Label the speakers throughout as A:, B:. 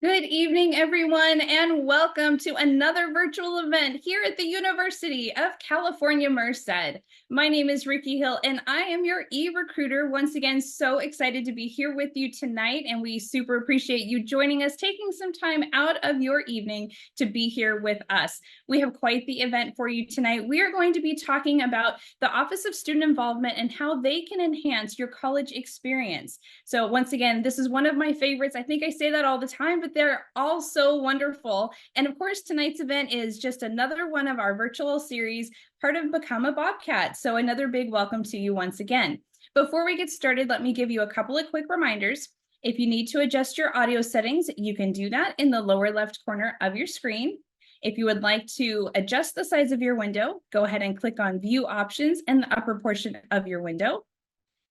A: Good evening, everyone, and welcome to another virtual event here at the University of California, Merced. My name is Ricky Hill, and I am your e-recruiter. Once again, so excited to be here with you tonight, and we super appreciate you joining us, taking some time out of your evening to be here with us. We have quite the event for you tonight. We are going to be talking about the Office of Student Involvement and how they can enhance your college experience. So once again, this is one of my favorites. I think I say that all the time, but they're all so wonderful. And of course, tonight's event is just another one of our virtual series, part of Become a Bobcat. So another big welcome to you once again. Before we get started, let me give you a couple of quick reminders. If you need to adjust your audio settings, you can do that in the lower left corner of your screen. If you would like to adjust the size of your window, go ahead and click on View Options in the upper portion of your window.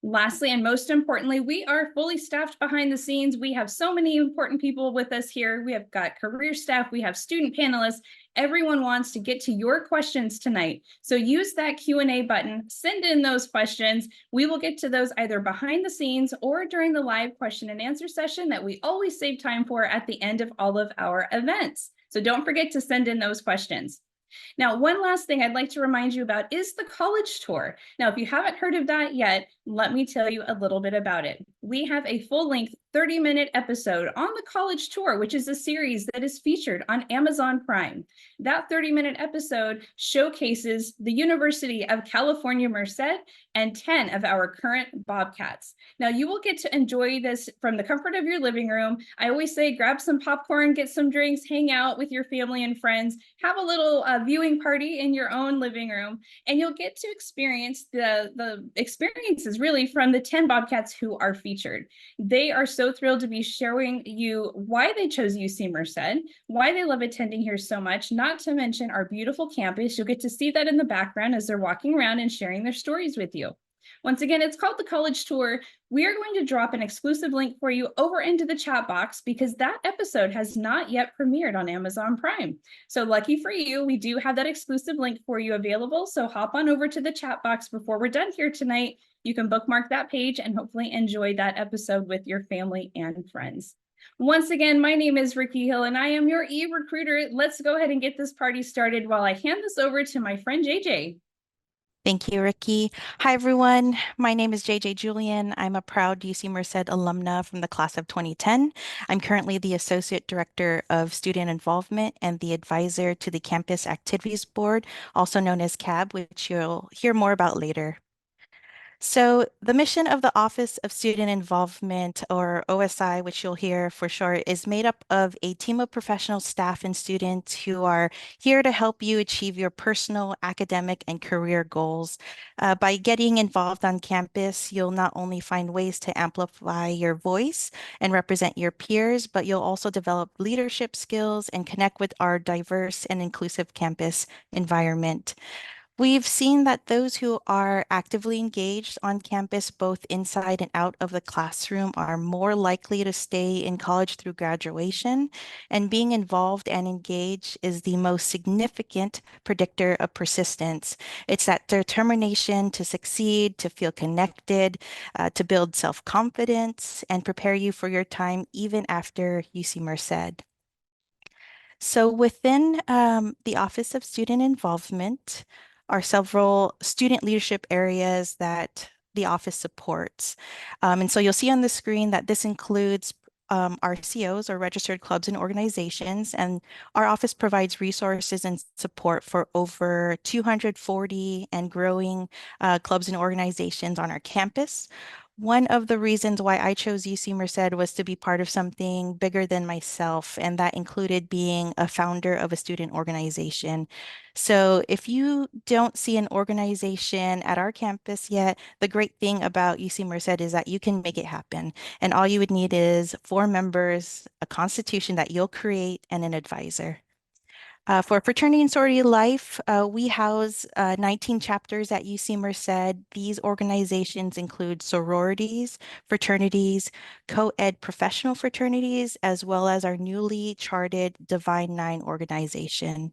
A: Lastly, and most importantly, we are fully staffed behind the scenes. We have so many important people with us here. We have got career staff, we have student panelists. Everyone wants to get to your questions tonight. So use that Q&A button, send in those questions. We will get to those either behind the scenes or during the live question and answer session that we always save time for at the end of all of our events. So don't forget to send in those questions. Now, one last thing I'd like to remind you about is the college tour. Now, if you haven't heard of that yet, let me tell you a little bit about it. We have a full-length 30-minute episode on the college tour, which is a series that is featured on Amazon Prime. That 30-minute episode showcases the University of California, Merced, and 10 of our current Bobcats. Now, you will get to enjoy this from the comfort of your living room. I always say grab some popcorn, get some drinks, hang out with your family and friends, have a little viewing party in your own living room, and you'll get to experience the experiences really from the 10 Bobcats who are featured. They are so thrilled to be showing you why they chose UC Merced, why they love attending here so much, not to mention our beautiful campus. You'll get to see that in the background as they're walking around and sharing their stories with you. Once again, it's called the College Tour. We are going to drop an exclusive link for you over into the chat box because that episode has not yet premiered on Amazon Prime. So lucky for you, we do have that exclusive link for you available. So hop on over to the chat box before we're done here tonight. You can bookmark that page and hopefully enjoy that episode with your family and friends. Once again, my name is Ricky Hill and I am your e-recruiter. Let's go ahead and get this party started while I hand this over to my friend JJ.
B: Thank you, Ricky. Hi, everyone. My name is JJ Julian. I'm a proud UC Merced alumna from the class of 2010. I'm currently the Associate Director of Student Involvement and the advisor to the Campus Activities Board, also known as CAB, which you'll hear more about later. So the mission of the Office of Student Involvement, or OSI, which you'll hear for short, is made up of a team of professional staff and students who are here to help you achieve your personal, academic, and career goals. By getting involved on campus, you'll not only find ways to amplify your voice and represent your peers, but you'll also develop leadership skills and connect with our diverse and inclusive campus environment. We've seen that those who are actively engaged on campus, both inside and out of the classroom, are more likely to stay in college through graduation. And being involved and engaged is the most significant predictor of persistence. It's that determination to succeed, to feel connected, to build self-confidence, and prepare you for your time even after UC Merced. So within the Office of Student Involvement are several student leadership areas that the office supports. And so you'll see on the screen that this includes RCOs, or registered clubs and organizations, and our office provides resources and support for over 240 and growing clubs and organizations on our campus. One of the reasons why I chose UC Merced was to be part of something bigger than myself, and that included being a founder of a student organization. So if you don't see an organization at our campus yet, the great thing about UC Merced is that you can make it happen. And all you would need is 4 members, a constitution that you'll create, and an advisor. For fraternity and sorority life, we house 19 chapters at UC Merced. These organizations include sororities, fraternities, co-ed professional fraternities, as well as our newly charted Divine Nine organization.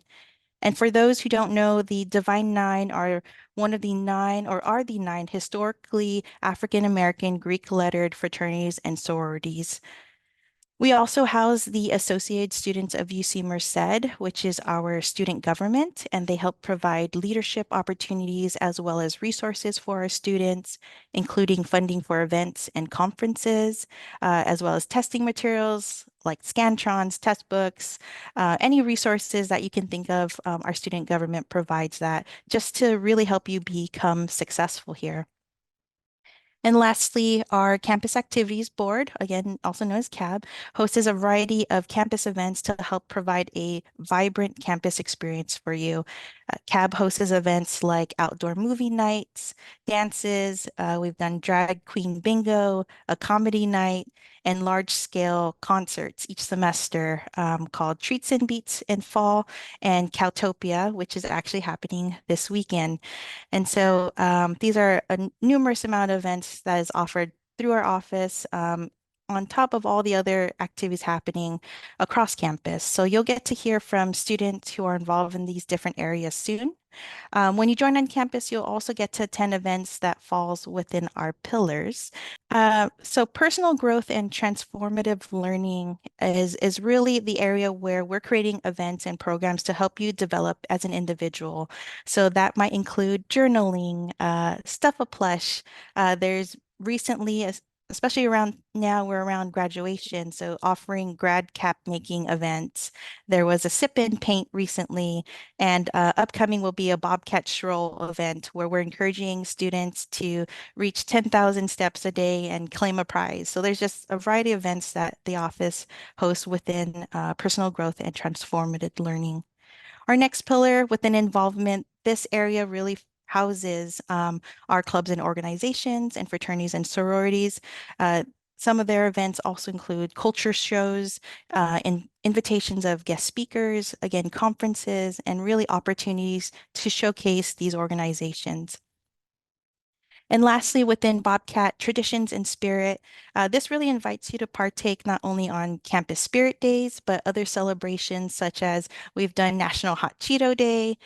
B: And for those who don't know, the Divine Nine are one of the nine, or are the nine, historically African American Greek lettered fraternities and sororities. We also house the Associated Students of UC Merced, which is our student government, and they help provide leadership opportunities as well as resources for our students, including funding for events and conferences, as well as testing materials like Scantrons, test books, any resources that you can think of. Our student government provides that just to really help you become successful here. And lastly, our Campus Activities Board, again, also known as CAB, hosts a variety of campus events to help provide a vibrant campus experience for you. CAB hosts events like outdoor movie nights, dances, we've done drag queen bingo, a comedy night, and large-scale concerts each semester called Treats and Beats in fall and Cowtopia, which is actually happening this weekend. And so these are a numerous amount of events that is offered through our office on top of all the other activities happening across campus. So you'll get to hear from students who are involved in these different areas soon. When you join on campus, you'll also get to attend events that falls within our pillars. So personal growth and transformative learning is really the area where we're creating events and programs to help you develop as an individual. So that might include journaling, stuff a plush. There's recently, especially around now, we're around graduation, so offering grad cap making events. There was a sip and paint recently, and upcoming will be a Bobcat stroll event where we're encouraging students to reach 10,000 steps a day and claim a prize. So there's just a variety of events that the office hosts within personal growth and transformative learning. Our next pillar within involvement, this area really houses our clubs and organizations and fraternities and sororities. Some of their events also include culture shows, and invitations of guest speakers, again, conferences, and really opportunities to showcase these organizations. And lastly, within Bobcat Traditions and Spirit, this really invites you to partake not only on Campus Spirit Days, but other celebrations such as we've done National Hot Cheeto Day,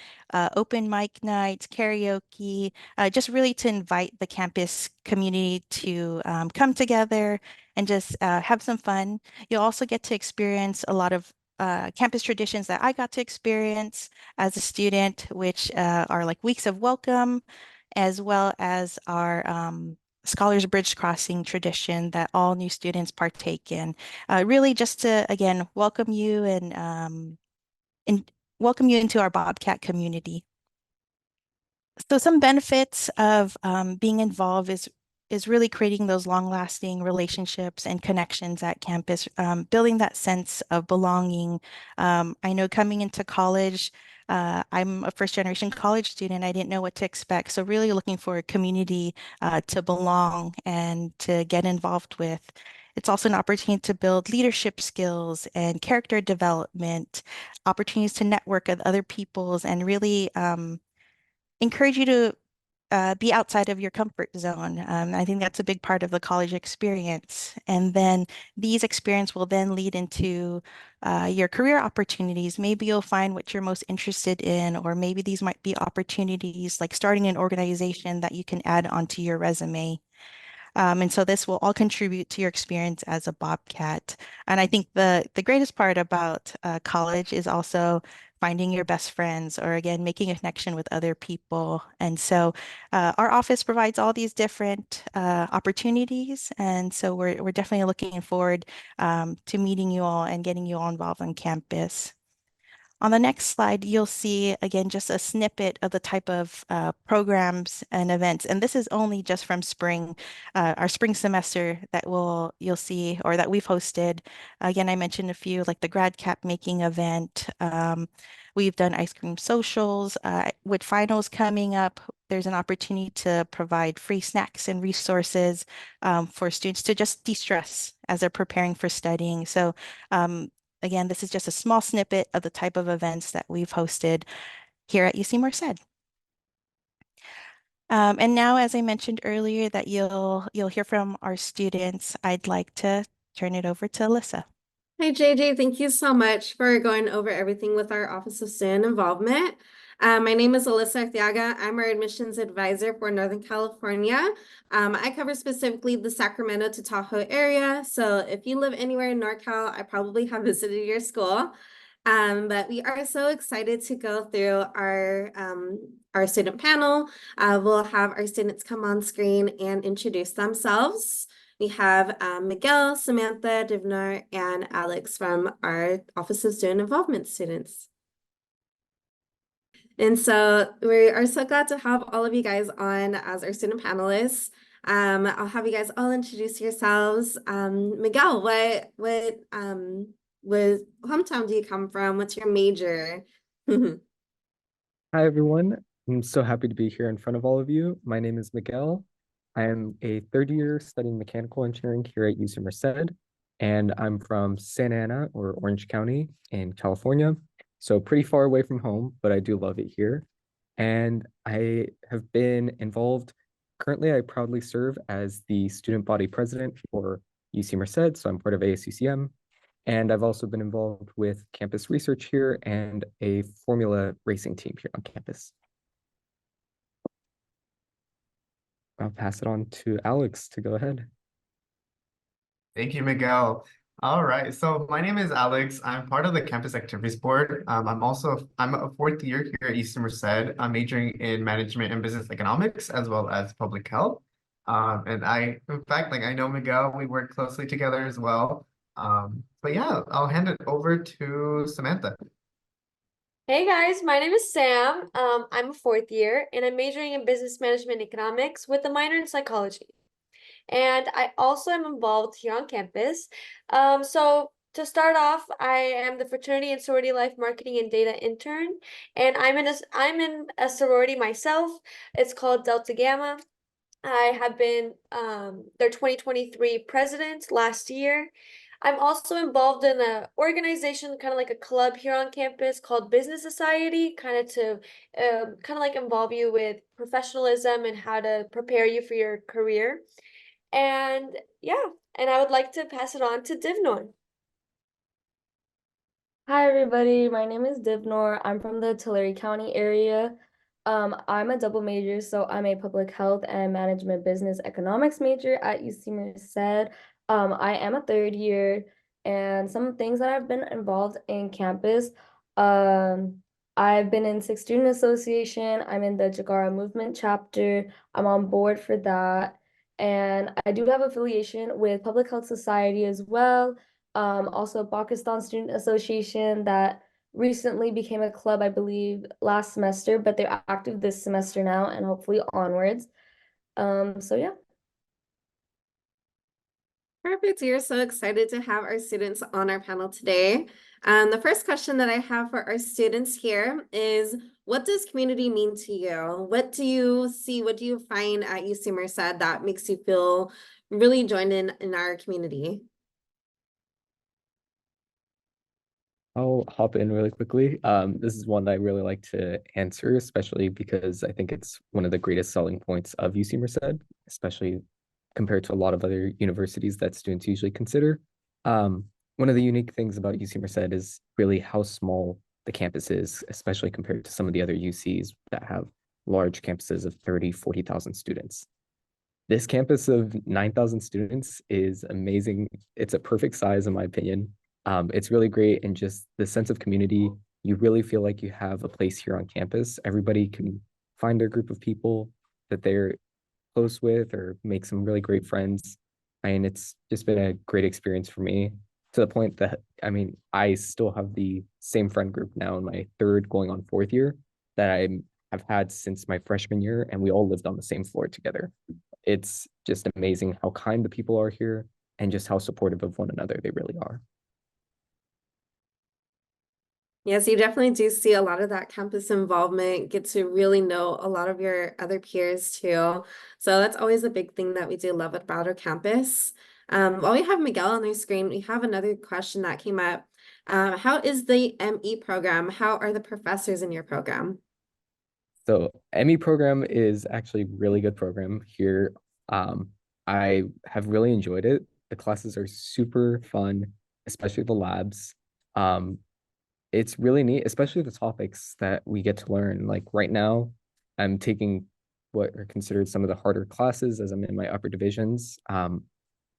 B: open mic nights, karaoke, just really to invite the campus community to come together and just have some fun. You'll also get to experience a lot of campus traditions that I got to experience as a student, which are like weeks of welcome, as well as our Scholars Bridge Crossing tradition that all new students partake in. Really just to, again, and welcome you into our Bobcat community. So some benefits of being involved is really creating those long-lasting relationships and connections at campus, building that sense of belonging. I know coming into college, I'm a first-generation college student. I didn't know what to expect. So really looking for a community to belong and to get involved with. It's also an opportunity to build leadership skills and character development, opportunities to network with other peoples, and really encourage you to be outside of your comfort zone. I think that's a big part of the college experience. And then these experiences will then lead into your career opportunities. Maybe you'll find what you're most interested in, or maybe these might be opportunities like starting an organization that you can add onto your resume. And so this will all contribute to your experience as a Bobcat. And I think the greatest part about college is also finding your best friends, or again, making a connection with other people. And so our office provides all these different opportunities. And so we're definitely looking forward to meeting you all and getting you all involved on campus. On the next slide, you'll see again just a snippet of the type of programs and events. And this is only just from spring, our spring semester that you'll see, or that we've hosted. Again, I mentioned a few like the grad cap making event. We've done ice cream socials. With finals coming up, there's an opportunity to provide free snacks and resources for students to just de-stress as they're preparing for studying. So again, this is just a small snippet of the type of events that we've hosted here at UC Merced. And now, as I mentioned earlier, that you'll hear from our students, I'd like to turn it over to Alyssa.
C: Hi, JJ. Thank you so much for going over everything with our Office of Student Involvement. My name is Alyssa Arteaga. I'm our admissions advisor for Northern California. I cover specifically the Sacramento to Tahoe area. So if you live anywhere in NorCal, I probably have visited your school. But we are so excited to go through our student panel. We'll have our students come on screen and introduce themselves. We have Miguel, Samantha, Divnar, and Alex from our Office of Student Involvement students. And so we are so glad to have all of you guys on as our student panelists. I'll have you guys all introduce yourselves. Miguel, what hometown do you come from? What's your major?
D: Hi, everyone. I'm so happy to be here in front of all of you. My name is Miguel. I am a third year studying mechanical engineering here at UC Merced, and I'm from Santa Ana or Orange County in California. So pretty far away from home, but I do love it here. And I have been involved. Currently, I proudly serve as the student body president for UC Merced, so I'm part of ASUCM. And I've also been involved with campus research here and a formula racing team here on campus. I'll pass it on to Alex to go ahead.
E: Thank you, Miguel. All right, so my name is Alex. I'm part of the Campus Activities Board. I'm a fourth year here at UC Merced. I'm majoring in management and business economics as well as public health. In fact, I know Miguel, we work closely together as well. But yeah, I'll hand it over to Samantha.
F: Hey guys, my name is Sam. I'm a fourth year and I'm majoring in business management and economics with a minor in psychology. And I also am involved here on campus. So to start off, I am the fraternity and sorority life marketing and data intern, and I'm in a sorority myself. It's called Delta Gamma. I have been their 2023 president last year. I'm also involved in an organization, kind of like a club here on campus called Business Society, kind of to kind of like involve you with professionalism and how to prepare you for your career. And yeah, and I would like to pass it on to Divnor.
G: Hi everybody, my name is Divnor. I'm from the Tulare County area. I'm a double major, so I'm a public health and management business economics major at UC Merced. I am a third year, and some things that I've been involved in campus. I've been in Sixth Student Association. I'm in the Jagara Movement chapter. I'm on board for that, and I do have affiliation with Public Health Society as well. Also Pakistan Student Association that recently became a club, I believe, last semester, but they're active this semester now and hopefully onwards. So yeah.
C: Perfect. We are so excited to have our students on our panel today. The first question that I have for our students here is, what does community mean to you? What do you see? What do you find at UC Merced that makes you feel really joined in our community?
D: I'll hop in really quickly. This is one that I really like to answer, especially because I think it's one of the greatest selling points of UC Merced, especially compared to a lot of other universities that students usually consider. One of the unique things about UC Merced is really how small the campus is, especially compared to some of the other UCs that have large campuses of 30, 40,000 students. This campus of 9,000 students is amazing. It's a perfect size, in my opinion. It's really great, and just the sense of community, you really feel like you have a place here on campus. Everybody can find their group of people that they're close with or make some really great friends. And it's just been a great experience for me, to the point that, I mean, I still have the same friend group now in my third going on fourth year that have had since my freshman year, and we all lived on the same floor together. It's just amazing how kind the people are here and just how supportive of one another they really are.
C: Yes, you definitely do see a lot of that campus involvement, get to really know a lot of your other peers too. So that's always a big thing that we do love about our campus. While we have Miguel on the screen, we have another question that came up. How is the ME program? How are the professors in your program?
D: So ME program is actually a really good program here. I have really enjoyed it. The classes are super fun, especially the labs. it's really neat, especially the topics that we get to learn. Like right now, I'm taking what are considered some of the harder classes as I'm in my upper divisions.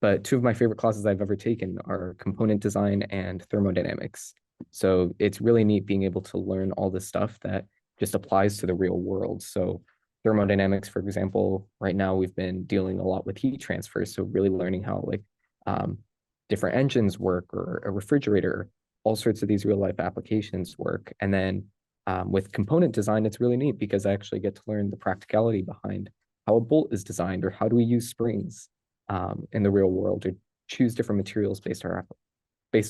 D: But two of my favorite classes I've ever taken are component design and thermodynamics. So it's really neat being able to learn all this stuff that just applies to the real world. So thermodynamics, for example, right now we've been dealing a lot with heat transfer. So really learning how like um, different engines work or a refrigerator, all sorts of these real life applications work. And then with component design, it's really neat because I actually get to learn the practicality behind how a bolt is designed or how do we use springs in the real world or choose different materials based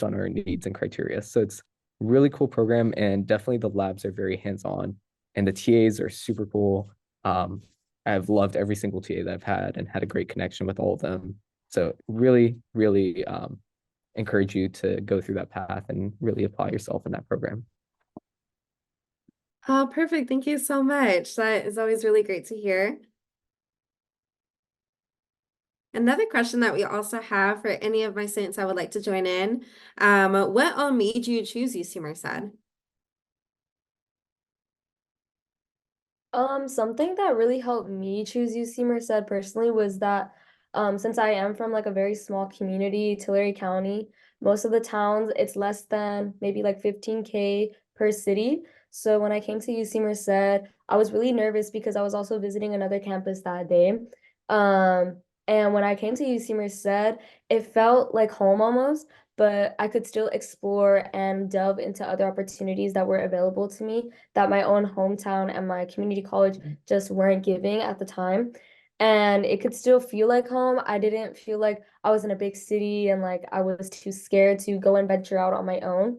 D: on our needs and criteria. So it's a really cool program, and definitely the labs are very hands-on and the TAs are super cool. I've loved every single TA that I've had and had a great connection with all of them. So really, really encourage you to go through that path and really apply yourself in that program.
C: Oh, perfect. Thank you so much. That is always really great to hear. Another question that we also have for any of my students that would like to join in, what all made you choose UC Merced?
G: Something that really helped me choose UC Merced personally was that since I am from like a very small community, Tulare County, most of the towns it's less than maybe like 15K per city. So when I came to UC Merced, I was really nervous because I was also visiting another campus that day. And when I came to UC Merced, it felt like home almost, but I could still explore and delve into other opportunities that were available to me that my own hometown and my community college just weren't giving at the time. And it could still feel like home. I didn't feel like I was in a big city and like I was too scared to go and venture out on my own.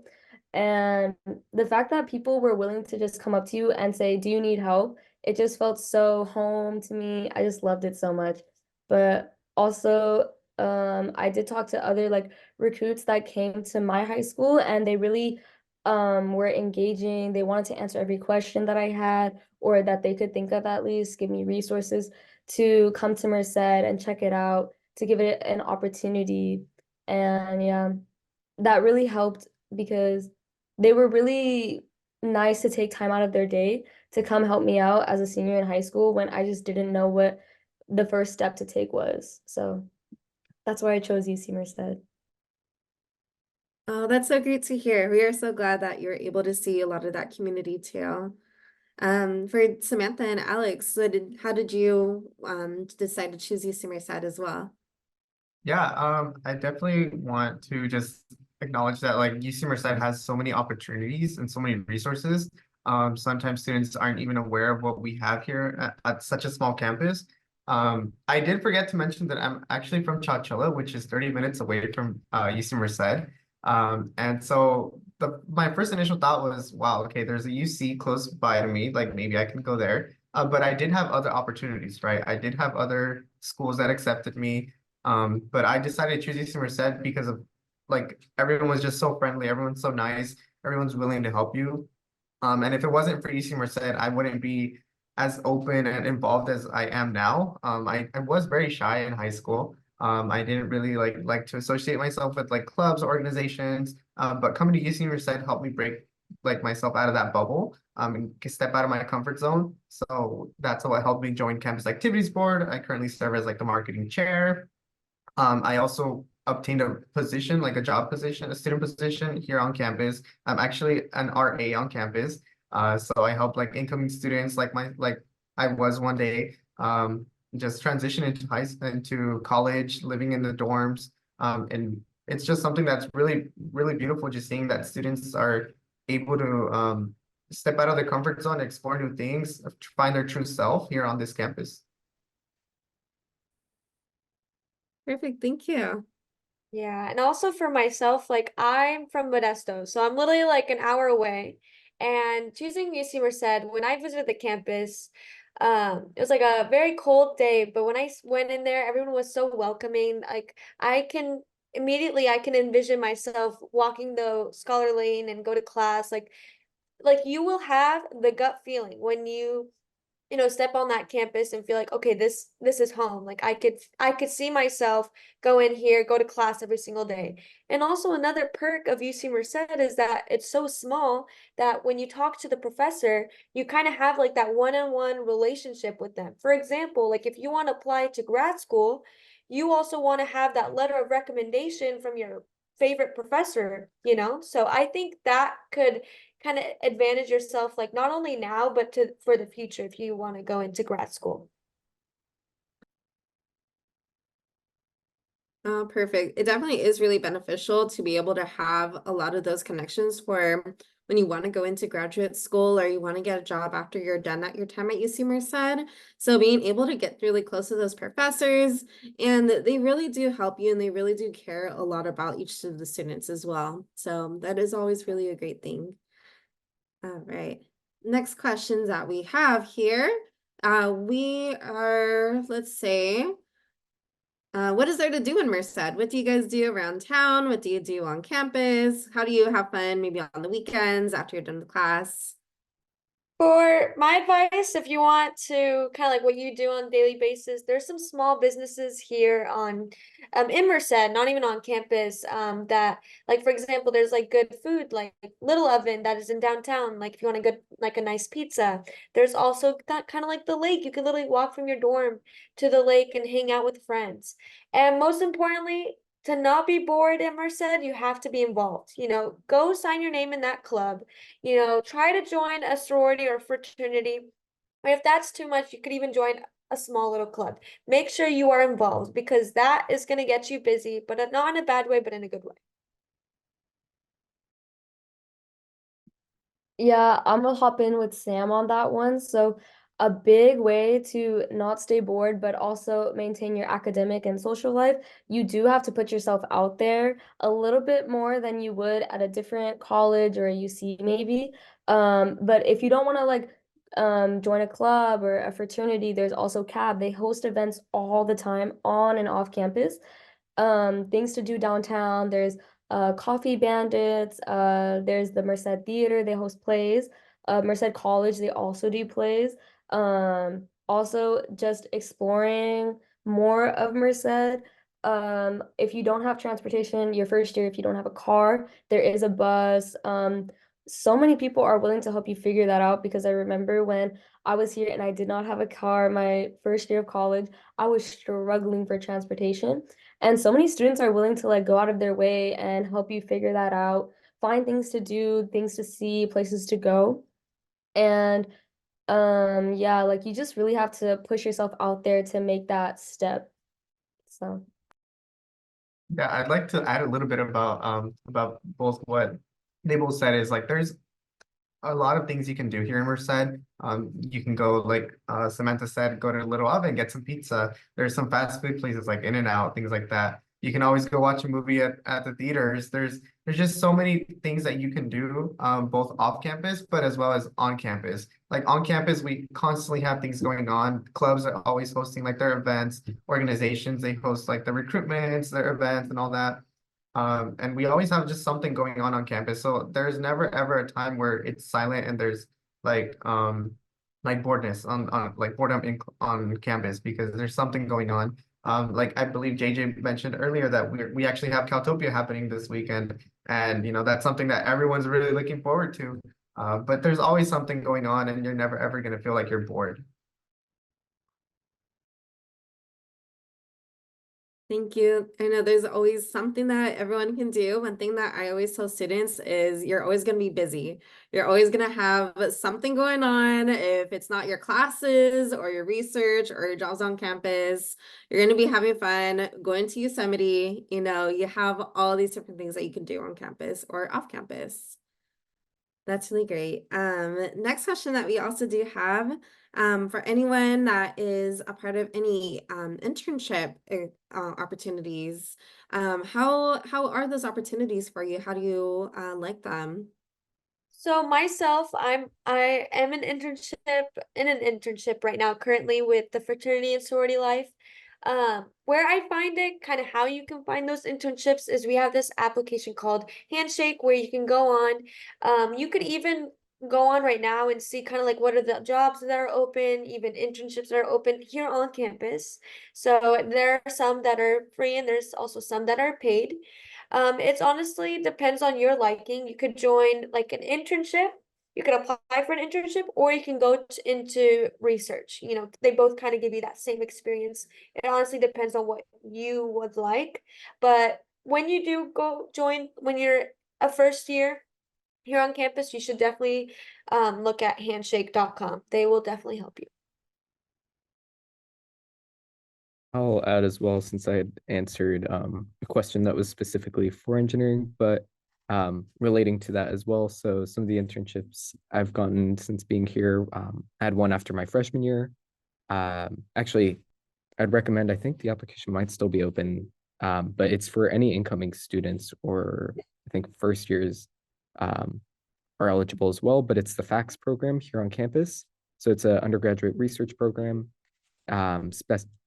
G: And the fact that people were willing to just come up to you and say, "Do you need help?" It just felt so home to me. I just loved it so much. But also, I did talk to other like recruits that came to my high school and they really were engaging. They wanted to answer every question that I had or that they could think of at least, give me resources to come to Merced and check it out, to give it an opportunity. And yeah, that really helped because they were really nice to take time out of their day to come help me out as a senior in high school when I just didn't know what the first step to take was. So that's why I chose UC Merced.
C: Oh, that's so great to hear. We are so glad that you're able to see a lot of that community too. For Samantha and Alex, how did you decide to choose UC Merced as well?
E: Yeah, I definitely want to just acknowledge that like UC Merced has so many opportunities and so many resources. Sometimes students aren't even aware of what we have here at such a small campus. I did forget to mention that I'm actually from Chowchilla, which is 30 minutes away from UC Merced. And so my first initial thought was, wow, okay, there's a UC close by to me, like maybe I can go there. But I did have other opportunities, right? I did have other schools that accepted me. But I decided to choose UC Merced because of like everyone was just so friendly, everyone's so nice, everyone's willing to help you. And if it wasn't for UC Merced, I wouldn't be as open and involved as I am now. I was very shy in high school. I didn't really like to associate myself with like clubs, organizations. But coming to UC Merced helped me break like myself out of that bubble and step out of my comfort zone. So that's what helped me join Campus Activities Board. I currently serve as like the marketing chair. I also obtained a position, like a job position, a student position here on campus. I'm actually an RA on campus. So I help like incoming students like I was one day, just transition into college, living in the dorms. And it's just something that's really beautiful, just seeing that students are able to step out of their comfort zone, explore new things, find their true self here on this campus.
C: Perfect, thank you.
F: Yeah, and also for myself, like I'm from Modesto, so I'm literally like an hour away. And choosing UC Merced, when I visited the campus, it was like a very cold day, but when I went in there, everyone was so welcoming. Like I can envision myself walking the scholar lane and go to class. Like you will have the gut feeling when you step on that campus and feel like, okay, this is home. Like I could see myself go in here, go to class every single day. And also another perk of UC Merced is that it's so small that when you talk to the professor, you kind of have like that one-on-one relationship with them. For example, like if you want to apply to grad school, you also want to have that letter of recommendation from your favorite professor. So I think that could kind of advantage yourself, like not only now, but for the future if you want to go into grad school.
C: Oh, perfect. It definitely is really beneficial to be able to have a lot of those connections for when you want to go into graduate school or you want to get a job after you're done at your time at UC Merced. So being able to get really close to those professors, and they really do help you and they really do care a lot about each of the students as well. So that is always really a great thing. All right. Next questions that we have here. Let's say, what is there to do in Merced? What do you guys do around town? What do you do on campus? How do you have fun maybe on the weekends after you're done with class?
F: For my advice, if you want to kind of like what you do on a daily basis, there's some small businesses here on in Merced, not even on campus, that like for example, there's like good food like Little Oven that is in downtown. Like if you want a good like a nice pizza. There's also that kind of like the lake. You can literally walk from your dorm to the lake and hang out with friends. And most importantly, to not be bored at Merced, you have to be involved. Go sign your name in that club. Try to join a sorority or fraternity. Or if that's too much, you could even join a small little club. Make sure you are involved because that is going to get you busy, but not in a bad way, but in a good way.
G: Yeah, I'm gonna hop in with Sam on that one. So, a big way to not stay bored, but also maintain your academic and social life, you do have to put yourself out there a little bit more than you would at a different college or a UC maybe. But if you don't want to like join a club or a fraternity, there's also CAB. They host events all the time on and off campus. Things to do downtown. There's Coffee Bandits. There's the Merced Theater. They host plays. Merced College. They also do plays. Also just exploring more of Merced. If you don't have transportation your first year, if you don't have a car, there is a bus. So many people are willing to help you figure that out because I remember when I was here and I did not have a car my first year of college, I was struggling for transportation. And so many students are willing to like go out of their way and help you figure that out, find things to do, things to see, places to go. And yeah, like you just really have to push yourself out there to make that step. So
E: Yeah, I'd like to add a little bit about both what they both said is like there's a lot of things you can do here in Merced. You can go like Samantha said, go to Little Oven, get some pizza. There's some fast food places like In-N-Out, things like that. You can always go watch a movie at the theaters. There's just so many things that you can do, both off campus, but as well as on campus. Like on campus, we constantly have things going on. Clubs are always hosting like their events. Organizations, they host like the recruitments, their events and all that. And we always have just something going on campus. So there's never ever a time where it's silent and there's like boredness on like boredom on campus because there's something going on. Like I believe JJ mentioned earlier that we actually have Caltopia happening this weekend, and that's something that everyone's really looking forward to. But there's always something going on, and you're never ever gonna feel like you're bored.
C: Thank you. I know there's always something that everyone can do. One thing that I always tell students is you're always going to be busy. You're always going to have something going on. If it's not your classes or your research or your jobs on campus, you're going to be having fun going to Yosemite. You have all these different things that you can do on campus or off campus. That's really great. Next question that we also do have, for anyone that is a part of any internship opportunities, how are those opportunities for you? How do you like them?
F: So myself, I am in an internship right now, currently with the fraternity and sorority life. Where I find it, kind of how you can find those internships is we have this application called Handshake where you can go on. You could even go on right now and see kind of like what are the jobs that are open, even internships that are open here on campus. So there are some that are free and there's also some that are paid. It's honestly depends on your liking. You could join like an internship, you could apply for an internship, or you can go into research. You know, they both kind of give you that same experience. It honestly depends on what you would like. But when you do go join, when you're a first year here on campus, you should definitely look at handshake.com. They will definitely help you.
D: I'll add as well, since I had answered a question that was specifically for engineering, but relating to that as well. So some of the internships I've gotten since being here, I had one after my freshman year. Actually, I'd recommend, I think the application might still be open, but it's for any incoming students, or I think first years are eligible as well, but it's the FACS program here on campus. So it's an undergraduate research program,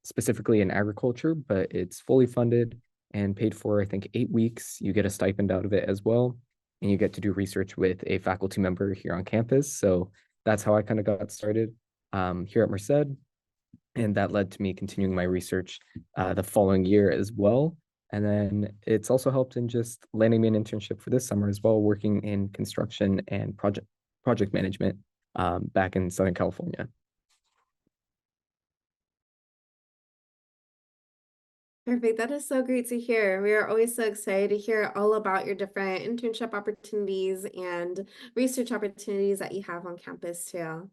D: specifically in agriculture, but it's fully funded and paid for, I think, 8 weeks. You get a stipend out of it as well, and you get to do research with a faculty member here on campus. So that's how I kind of got started here at Merced. And that led to me continuing my research the following year as well. And then it's also helped in just landing me an internship for this summer as well, working in construction and project management back in Southern California.
C: Perfect. That is so great to hear. We are always so excited to hear all about your different internship opportunities and research opportunities that you have on campus too.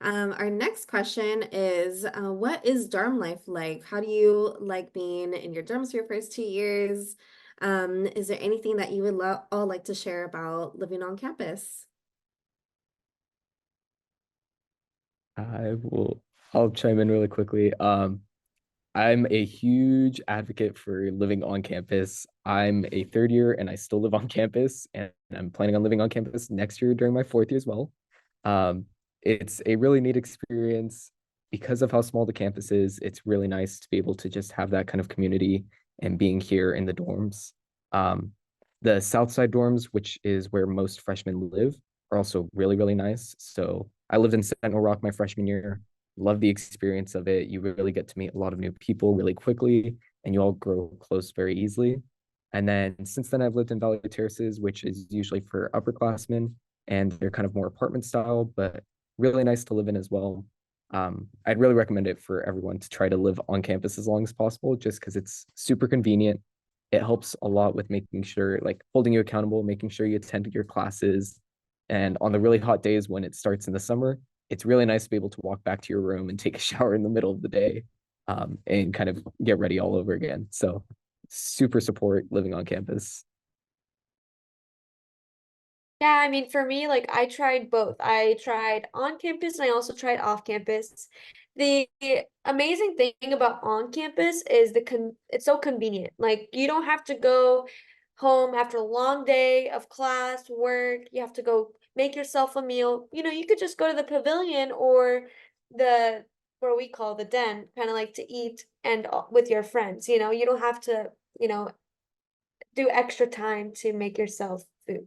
C: Our next question is, what is dorm life like? How do you like being in your dorms for your first 2 years? Is there anything that you would all like to share about living on campus?
D: I'll chime in really quickly. I'm a huge advocate for living on campus. I'm a third year and I still live on campus, and I'm planning on living on campus next year during my fourth year as well. It's a really neat experience because of how small the campus is. It's really nice to be able to just have that kind of community and being here in the dorms. The South Side dorms, which is where most freshmen live, are also really, really nice. So I lived in Sentinel Rock my freshman year. Love the experience of it. You really get to meet a lot of new people really quickly, and you all grow close very easily. And then since then, I've lived in Valley Terraces, which is usually for upperclassmen, and they're kind of more apartment style, but really nice to live in as well. I'd really recommend it for everyone to try to live on campus as long as possible, just because it's super convenient. It helps a lot with making sure, like holding you accountable, making sure you attend your classes. And on the really hot days when it starts in the summer, it's really nice to be able to walk back to your room and take a shower in the middle of the day, and kind of get ready all over again. So super support living on campus.
F: Yeah, I mean, for me, like I tried both. I tried on campus and I also tried off campus. The amazing thing about on campus is it's so convenient. Like you don't have to go home after a long day of class, work. You have to go make yourself a meal. You know, you could just go to the pavilion or the where we call the den, kind of like to eat and with your friends. You know, you don't have to, you know, do extra time to make yourself food.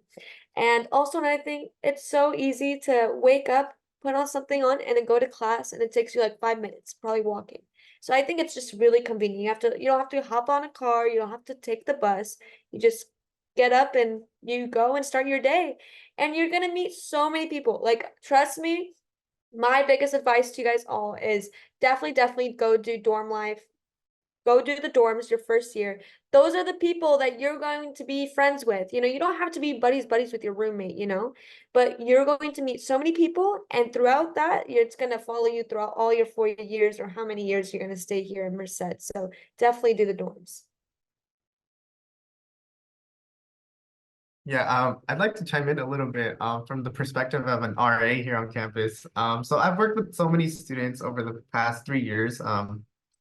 F: And also another thing, it's so easy to wake up, put on something on, and then go to class, and it takes you like 5 minutes, probably walking. So I think it's just really convenient. You don't have to hop on a car, you don't have to take the bus. You just get up and you go and start your day. And you're gonna meet so many people. Like, trust me, my biggest advice to you guys all is definitely go do dorm life. Go do the dorms your first year. Those are the people that you're going to be friends with. You know, you don't have to be buddies with your roommate, you know, but you're going to meet so many people, and throughout that, it's going to follow you throughout all your 4 years or how many years you're going to stay here in Merced. So definitely do the dorms.
E: Yeah, I'd like to chime in a little bit from the perspective of an RA here on campus. So I've worked with so many students over the past 3 years.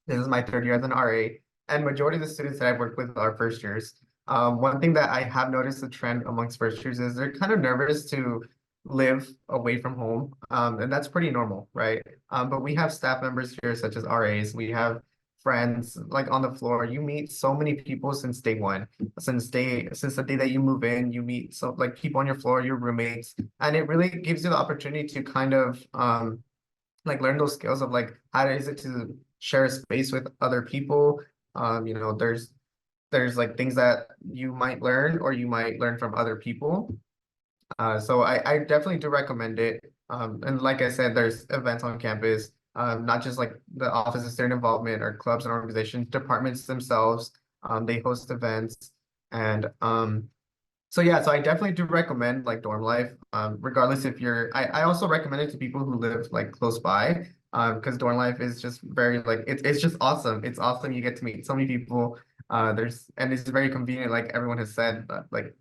E: This is my third year as an RA, and majority of the students that I've worked with are first years. One thing that I have noticed a trend amongst first years is they're kind of nervous to live away from home, and that's pretty normal, right? But we have staff members here such as RAs. We have friends like on the floor. You meet so many people since day one. Since the day that you move in, you meet so like people on your floor, your roommates, and it really gives you the opportunity to kind of like learn those skills of like how is it to share a space with other people. You know, there's like things that you might learn or you might learn from other people. So I definitely do recommend it. And like I said, there's events on campus, not just like the Office of Student Involvement or clubs and organizations, departments themselves. They host events. And so yeah, so I definitely do recommend like dorm life, regardless if I also recommend it to people who live like close by, because dorm life is just very like, it's just awesome. It's awesome. You get to meet so many people. And it's very convenient, like everyone has said, like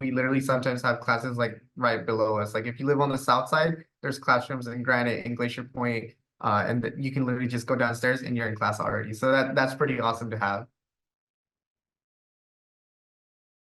E: we literally sometimes have classes like right below us. Like if you live on the south side, there's classrooms in Granite and Glacier Point, and you can literally just go downstairs and you're in class already. So that's pretty awesome to have.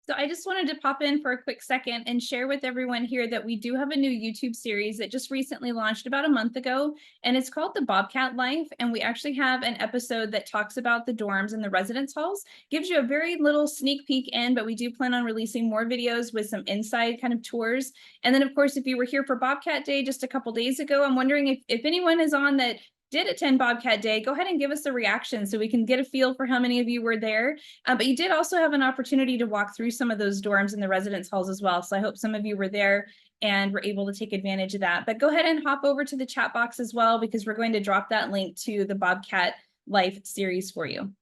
A: So I just wanted to pop in for a quick second and share with everyone here that we do have a new YouTube series that just recently launched about a month ago, and it's called The Bobcat Life. And we actually have an episode that talks about the dorms and the residence halls, gives you a very little sneak peek in, but we do plan on releasing more videos with some inside kind of tours. And then of course, if you were here for Bobcat Day just a couple days ago, I'm wondering if anyone is on that did attend Bobcat Day, go ahead and give us a reaction so we can get a feel for how many of you were there. But you did also have an opportunity to walk through some of those dorms and the residence halls as well. So I hope some of you were there and were able to take advantage of that. But go ahead and hop over to the chat box as well, because we're going to drop that link to the Bobcat Life series for you.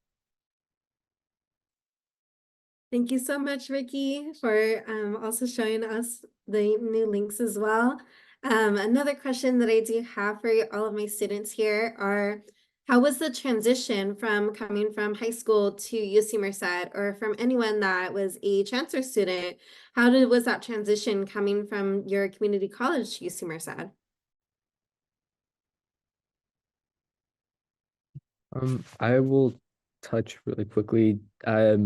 C: Thank you so much, Ricky, for also showing us the new links as well. Another question that I do have for all of my students here are, how was the transition from coming from high school to UC Merced, or from anyone that was a transfer student? Was that transition coming from your community college to UC Merced?
D: I will touch really quickly. I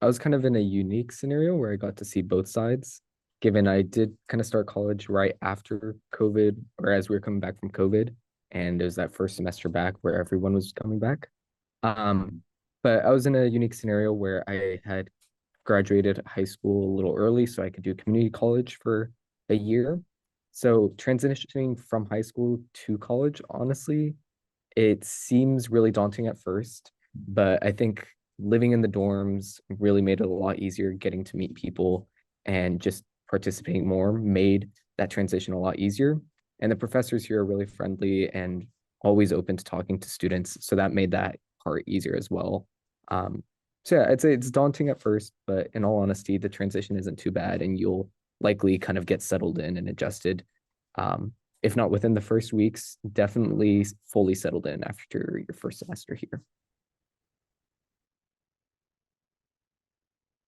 D: was kind of in a unique scenario where I got to see both sides, given I did kind of start college right after COVID, or as we were coming back from COVID, and it was that first semester back where everyone was coming back. But I was in a unique scenario where I had graduated high school a little early, so I could do community college for a year. So transitioning from high school to college, honestly, it seems really daunting at first, but I think living in the dorms really made it a lot easier. Getting to meet people and just participating more made that transition a lot easier. And the professors here are really friendly and always open to talking to students. So that made that part easier as well. So yeah, I'd say it's daunting at first, but in all honesty, the transition isn't too bad and you'll likely kind of get settled in and adjusted. If not within the first weeks, definitely fully settled in after your first semester here.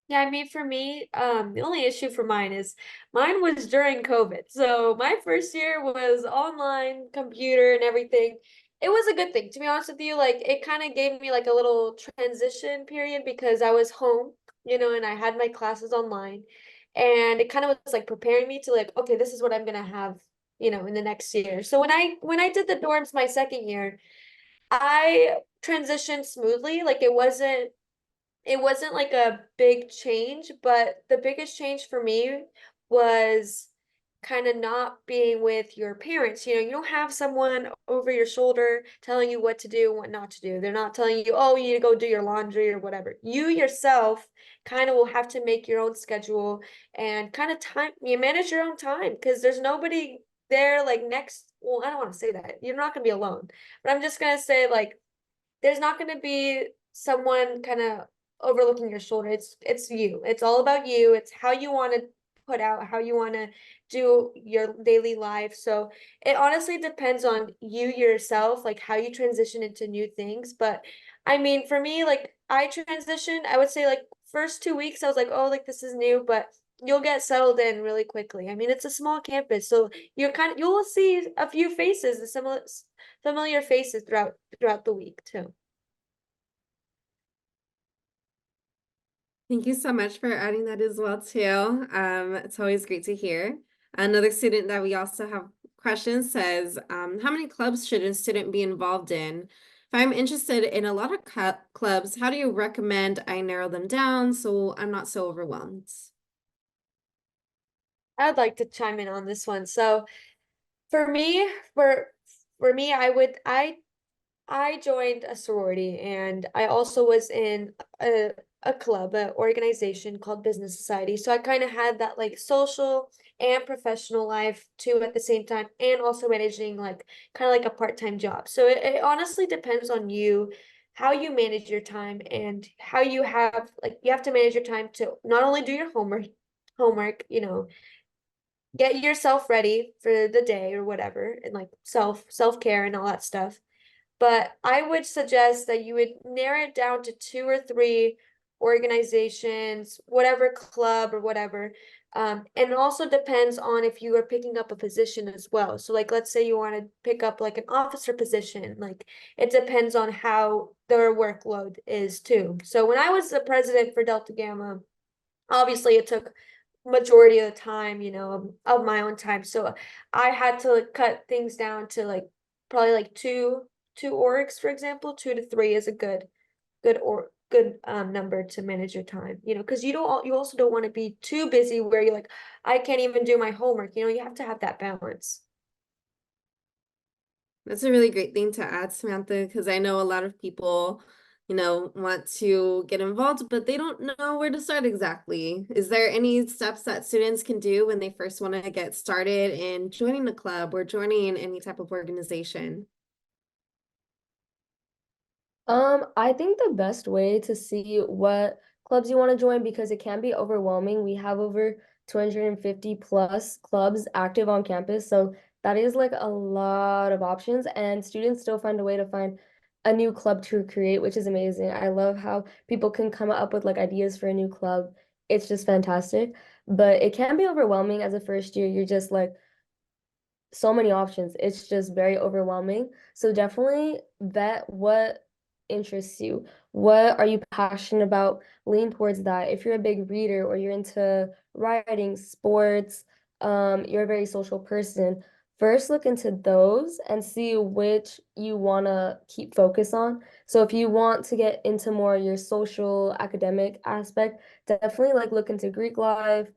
F: Yeah, I mean, for me, the only issue for mine is mine was during COVID. So my first year was online, computer and everything. It was a good thing, to be honest with you. Like, it kind of gave me like a little transition period because I was home, and I had my classes online. And it kind of was like preparing me to like, okay, this is what I'm gonna have, in the next year. So when I did the dorms my second year, I transitioned smoothly. Like, it wasn't like a big change, but the biggest change for me was kind of not being with your parents. You don't have someone over your shoulder telling you what to do and what not to do. They're not telling you, oh, you need to go do your laundry or whatever. You yourself kind of will have to make your own schedule and kind of you manage your own time, because there's nobody there like next. Well, I don't want to say that. You're not going to be alone, but I'm just going to say, like, there's not going to be someone kind of overlooking your shoulder. It's you. It's all about you. It's how you want to put out, how you want to do your daily life. So it honestly depends on you yourself, like how you transition into new things. But I mean, for me, like, I transitioned, I would say, like, first 2 weeks I was like, oh, like, this is new, but you'll get settled in really quickly. I mean, it's a small campus, so you'll see a few faces, the familiar faces throughout the week too.
C: Thank you so much for adding that as well too. It's always great to hear. Another student that we also have questions says, how many clubs should a student be involved in I'm interested in a lot of clubs, how do you recommend I narrow them down so I'm not so overwhelmed?
F: I'd like to chime in on this one. So for me, for me, I joined a sorority, and I also was in a club, an organization called Business Society. So I kind of had that like social and professional life too at the same time, and also managing like kind of like a part-time job. So it honestly depends on you, how you manage your time, and how you have like you have to manage your time to not only do your homework, get yourself ready for the day or whatever, and like self-care and all that stuff. But I would suggest that you would narrow it down to 2 or 3 organizations, whatever club or whatever. And it also depends on if you are picking up a position as well. So like let's say you want to pick up like an officer position, like it depends on how their workload is too. So when I was the president for Delta Gamma, obviously it took majority of the time, of my own time. So I had to like, cut things down to like probably like two orgs, for example. 2 to 3 is a good number to manage your time, because you also don't want to be too busy where you're like, I can't even do my homework. You have to have that balance.
C: That's a really great thing to add, Samantha, because I know a lot of people, want to get involved, but they don't know where to start exactly. Is there any steps that students can do when they first want to get started in joining a club or joining any type of organization?
G: I think the best way to see what clubs you want to join, because it can be overwhelming. We have over 250 plus clubs active on campus, so that is like a lot of options, and students still find a way to find a new club to create, which is amazing. I love how people can come up with like ideas for a new club. It's just fantastic, but it can be overwhelming as a first year. You're just like, so many options. It's just very overwhelming. So definitely vet what interests you. What are you passionate about? Lean towards that. If you're a big reader or you're into writing, sports, you're a very social person, first look into those and see which you want to keep focus on. So if you want to get into more your social academic aspect, definitely like look into Greek life,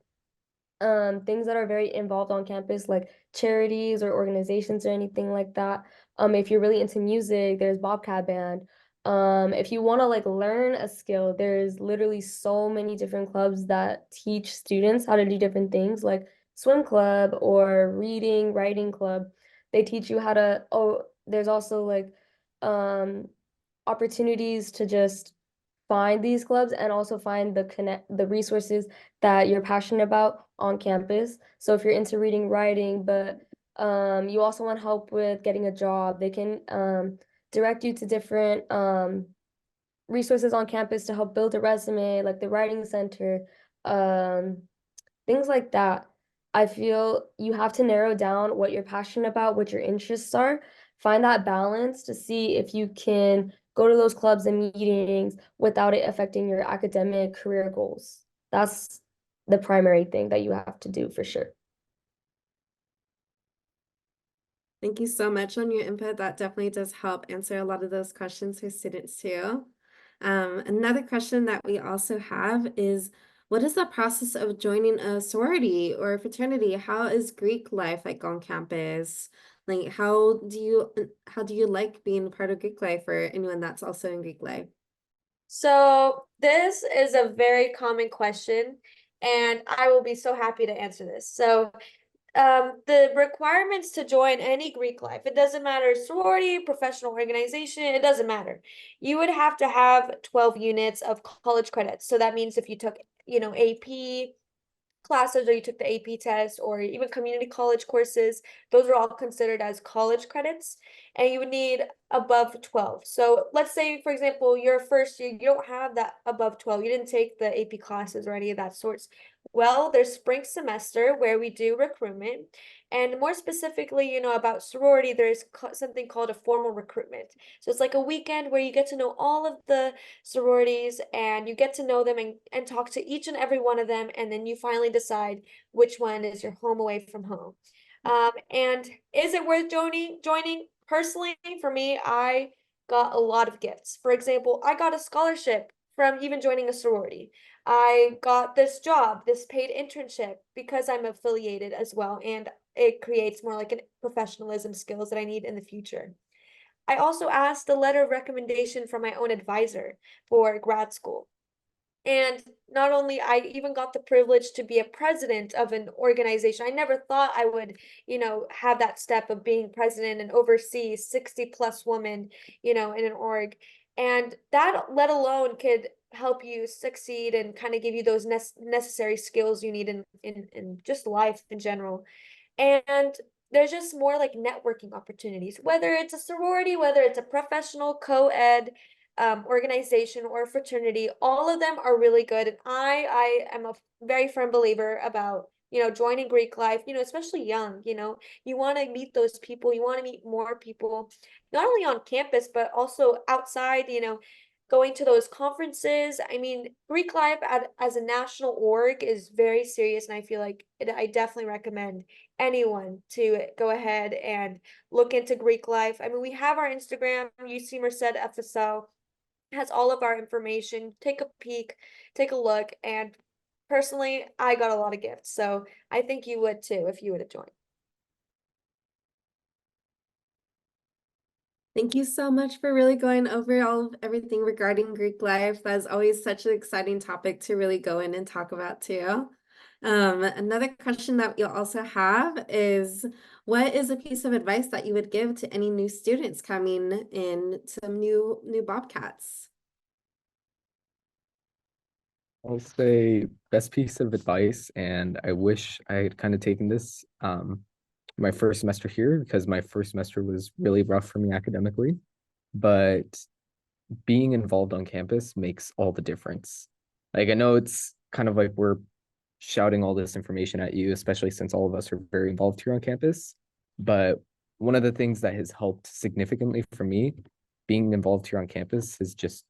G: things that are very involved on campus, like charities or organizations or anything like that. If you're really into music, there's Bobcat band. If you want to like learn a skill, there's literally so many different clubs that teach students how to do different things, like swim club or reading, writing club. They teach you how to, oh, there's also like um opportunities to just find these clubs and also find the resources that you're passionate about on campus. So if you're into reading, writing, but you also want help with getting a job, they can direct you to different resources on campus to help build a resume, like the writing center, um, things like that. I feel you have to narrow down what you're passionate about, what your interests are, find that balance to see if you can go to those clubs and meetings without it affecting your academic career goals. That's the primary thing that you have to do for sure.
C: Thank you so much on your input. That definitely does help answer a lot of those questions for students too. Another question that we also have is, what is the process of joining a sorority or a fraternity? How is Greek life like on campus? Like, how do you like being part of Greek life for anyone that's also in Greek life?
F: So this is a very common question, and I will be so happy to answer this. So the requirements to join any Greek life, it doesn't matter, sorority, professional organization, it doesn't matter. You would have to have 12 units of college credits. So that means if you took, AP classes, or you took the AP test, or even community college courses, those are all considered as college credits, and you would need above 12. So let's say, for example, your first year, you don't have that above 12. You didn't take the AP classes or any of that sorts. Well, there's spring semester where we do recruitment. And more specifically, about sorority, there's something called a formal recruitment. So it's like a weekend where you get to know all of the sororities, and you get to know them and talk to each and every one of them, and then you finally decide which one is your home away from home. And is it worth joining? Personally, for me, I got a lot of gifts. For example, I got a scholarship from even joining a sorority. I got this job, this paid internship because I'm affiliated as well, and it creates more like an professionalism skills that I need in the future. I also asked a letter of recommendation from my own advisor for grad school. And not only, I even got the privilege to be a president of an organization. I never thought I would, have that step of being president and oversee 60 plus women, in an org. And that, let alone, could help you succeed and kind of give you those necessary skills you need in just life in general. And there's just more like networking opportunities, whether it's a sorority, whether it's a professional co-ed organization or fraternity, all of them are really good. And I am a very firm believer about, joining Greek life, especially young, you want to meet those people, you want to meet more people, not only on campus, but also outside, going to those conferences. I mean, Greek life as a national org is very serious, and I feel like I definitely recommend anyone to go ahead and look into Greek life. I mean, we have our Instagram, UC Merced FSO, has all of our information. Take a peek, take a look, and personally, I got a lot of gifts, so I think you would too if you would have joined.
C: Thank you so much for really going over all of everything regarding Greek life. That's always such an exciting topic to really go in and talk about too. Another question that you'll also have is, what is a piece of advice that you would give to any new students coming in to new Bobcats?
D: I'll say best piece of advice, and I wish I had kind of taken this my first semester here, because my first semester was really rough for me academically, but being involved on campus makes all the difference. Like, I know it's kind of like we're shouting all this information at you, especially since all of us are very involved here on campus. But one of the things that has helped significantly for me, being involved here on campus, has just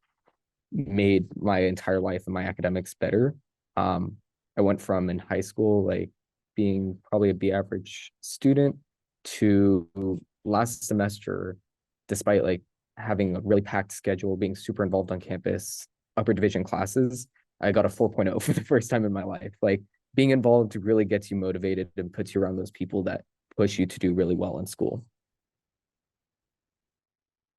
D: made my entire life and my academics better. I went from in high school, like being probably a B average student, to last semester, despite like having a really packed schedule, being super involved on campus, upper division classes, I got a 4.0 for the first time in my life. Like, being involved really gets you motivated and puts you around those people that push you to do really well in school.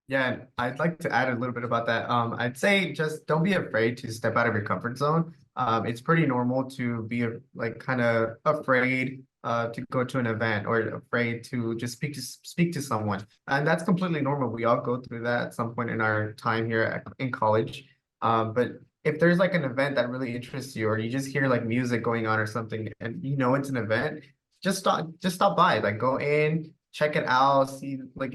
E: Yeah, I'd like to add a little bit about that. I'd say just don't be afraid to step out of your comfort zone. It's pretty normal to be like kind of afraid to go to an event, or afraid to just speak to someone, and that's completely normal. We all go through that at some point in our time here in college. But if there's like an event that really interests you, or you just hear like music going on or something, and it's an event, just stop by, like go in, check it out, see like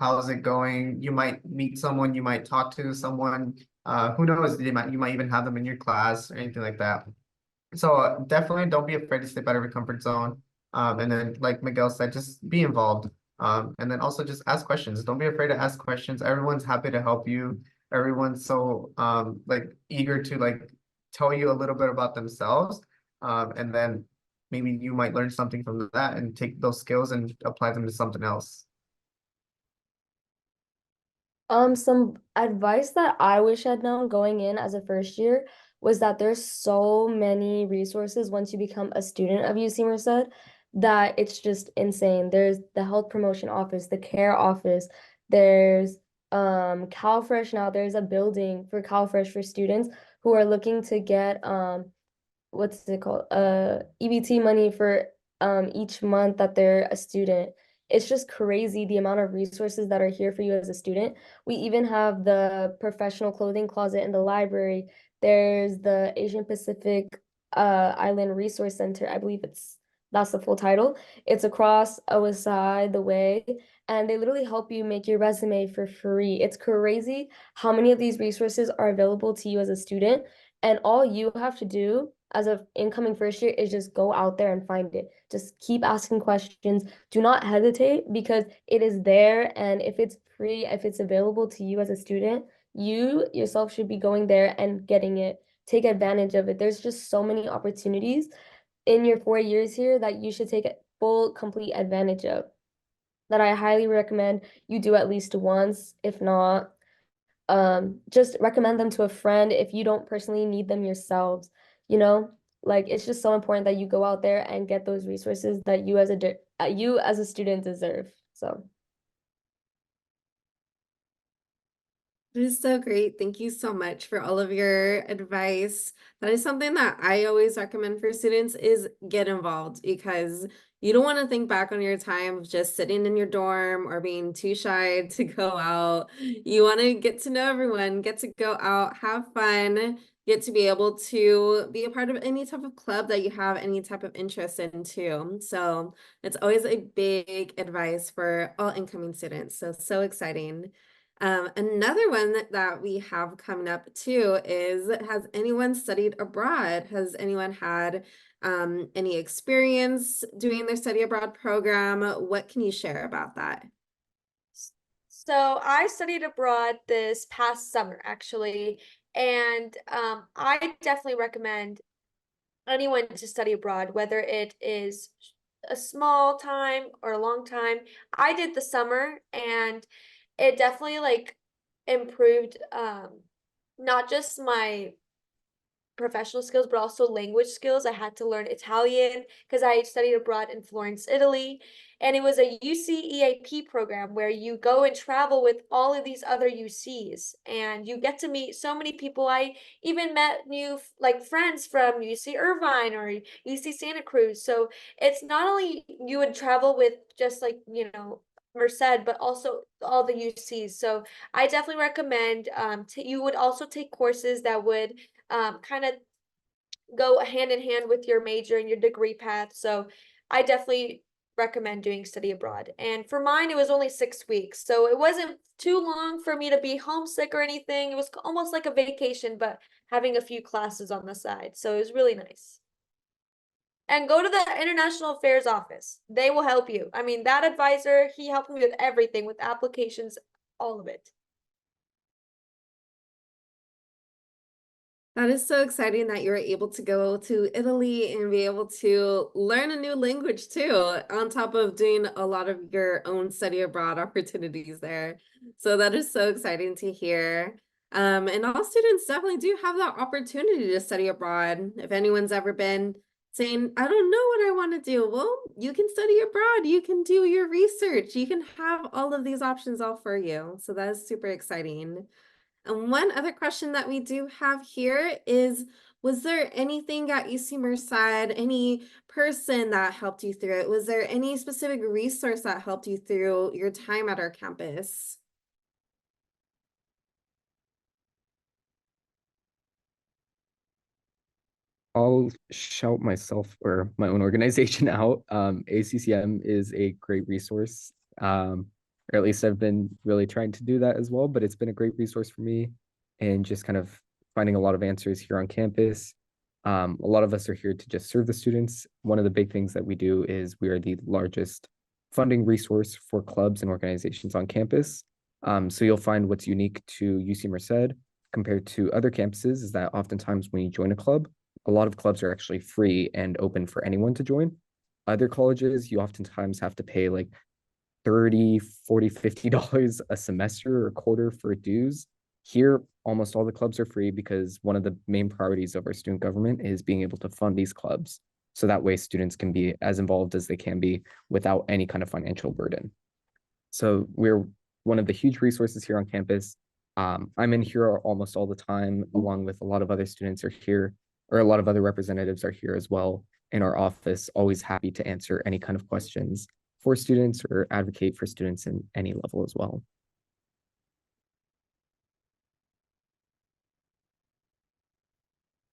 E: how's it going? You might meet someone, you might talk to someone. Who knows? You might even have them in your class or anything like that. So definitely don't be afraid to step out of your comfort zone. And then, like Miguel said, just be involved. And then also just ask questions. Don't be afraid to ask questions. Everyone's happy to help you. Everyone's so like eager to like tell you a little bit about themselves. And then maybe you might learn something from that and take those skills and apply them to something else.
G: Some advice that I wish I'd known going in as a first year was that there's so many resources once you become a student of UC Merced that it's just insane. There's the health promotion office, the care office, there's CalFresh now. There's a building for CalFresh for students who are looking to get what's it called? EBT money for each month that they're a student. It's just crazy the amount of resources that are here for you as a student. We even have the professional clothing closet in the library. There's the Asian Pacific Island Resource Center. I believe that's the full title. It's across OSI the way, and they literally help you make your resume for free. It's crazy how many of these resources are available to you as a student, and all you have to do as an incoming first year is just go out there and find it. Just keep asking questions. Do not hesitate, because it is there. And if it's free, if it's available to you as a student, you yourself should be going there and getting it. Take advantage of it. There's just so many opportunities in your 4 years here that you should take full, complete advantage of. that I highly recommend you do at least once. If not, just recommend them to a friend if you don't personally need them yourselves, you know? Like it's just so important that you go out there and get those resources that you as a student deserve. So
C: It is so great. Thank you so much for all of your advice. That is something that I always recommend for students is get involved because you don't want to think back on your time of just sitting in your dorm or being too shy to go out. You want to get to know everyone, get to go out, have fun, get to be able to be a part of any type of club that you have any type of interest in too. So it's always a big advice for all incoming students. So exciting. Another one that we have coming up too is, has anyone studied abroad? Has anyone had any experience doing their study abroad program? What can you share about that?
F: So I studied abroad this past summer, actually, and I definitely recommend anyone to study abroad, whether it is a small time or a long time. I did the summer, and it definitely like improved not just my professional skills, but also language skills. I had to learn Italian because I studied abroad in Florence, Italy. And it was a UC program where you go and travel with all of these other UCs and you get to meet so many people. I even met new like friends from UC Irvine or UC Santa Cruz. So it's not only you would travel with just like, Merced, but also all the UCs. So I definitely recommend you would also take courses that would kind of go hand in hand with your major and your degree path. So I definitely recommend doing study abroad. And for mine, it was only 6 weeks. So it wasn't too long for me to be homesick or anything. It was almost like a vacation, but having a few classes on the side. So it was really nice. And go to the International Affairs office. They will help you. I mean, that advisor, he helped me with everything, with applications, all of it.
C: That is so exciting that you were able to go to Italy and be able to learn a new language too, on top of doing a lot of your own study abroad opportunities there. So that is so exciting to hear. And all students definitely do have that opportunity to study abroad. If anyone's ever been saying, I don't know what I want to do, well, you can study abroad, you can do your research, you can have all of these options all for you. So that is super exciting. And one other question that we do have here is, was there anything at UC Merced, any person that helped you through it? Was there any specific resource that helped you through your time at our campus?
D: I'll shout myself or my own organization out. ACCM is a great resource, or at least I've been really trying to do that as well. But it's been a great resource for me, and just kind of finding a lot of answers here on campus. A lot of us are here to just serve the students. One of the big things that we do is we are the largest funding resource for clubs and organizations on campus. So you'll find what's unique to UC Merced compared to other campuses is that oftentimes when you join a club, a lot of clubs are actually free and open for anyone to join. Other colleges, you oftentimes have to pay like 30, 40, $50 a semester or a quarter for dues. Here, almost all the clubs are free because one of the main priorities of our student government is being able to fund these clubs. So that way students can be as involved as they can be without any kind of financial burden. So we're one of the huge resources here on campus. I'm in here almost all the time, along with a lot of other students are here, or a lot of other representatives are here as well in our office, always happy to answer any kind of questions for students or advocate for students in any level as well.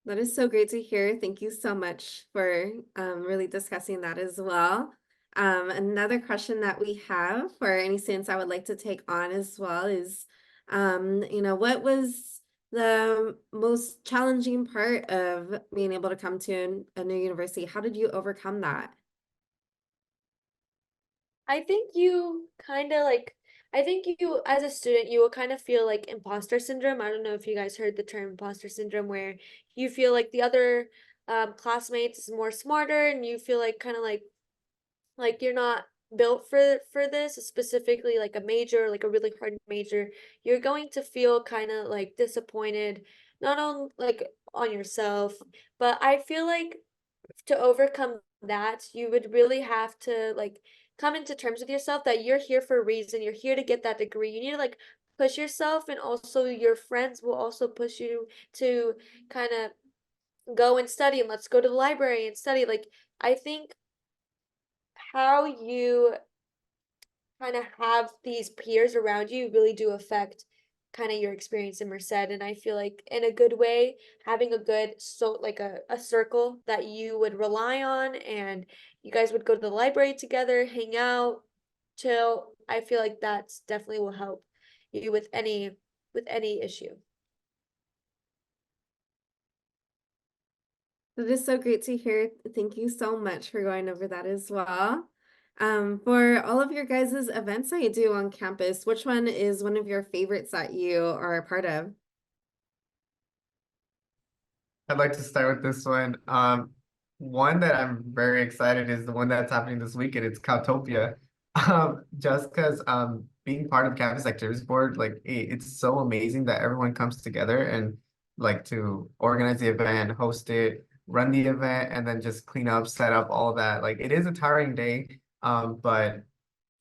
C: That is so great to hear. Thank you so much for really discussing that as well. Another question that we have for any students I would like to take on as well is, what was the most challenging part of being able to come to a new university? How did you overcome that?
F: I think you kind of like, I think you, as a student, you will kind of feel like imposter syndrome. I don't know if you guys heard the term imposter syndrome, where you feel like the other classmates is more smarter and you feel like kind of like you're not built for this, specifically like a major, like a really hard major, you're going to feel kind of like disappointed, not on like on yourself, but I feel like to overcome that, you would really have to like come into terms with yourself that you're here for a reason. You're here to get that degree. You need to like push yourself, and also your friends will also push you to kind of go and study, and let's go to the library and study. Like, I think how you kind of have these peers around you really do affect kind of your experience in Merced. And I feel like in a good way, having a good like a circle that you would rely on, and you guys would go to the library together, hang out, chill. I feel like that's definitely will help you with any issue.
C: That is so great to hear. Thank you so much for going over that as well. For all of your guys' events that you do on campus, which one is one of your favorites that you are a part of?
E: I'd like to start with this one. One that I'm very excited is the one that's happening this weekend. It's Cowtopia. Just because being part of Campus Activities Board, like it's so amazing that everyone comes together and like to organize the event, host it, run the event, and then just clean up, set up, all that. Like it is a tiring day, but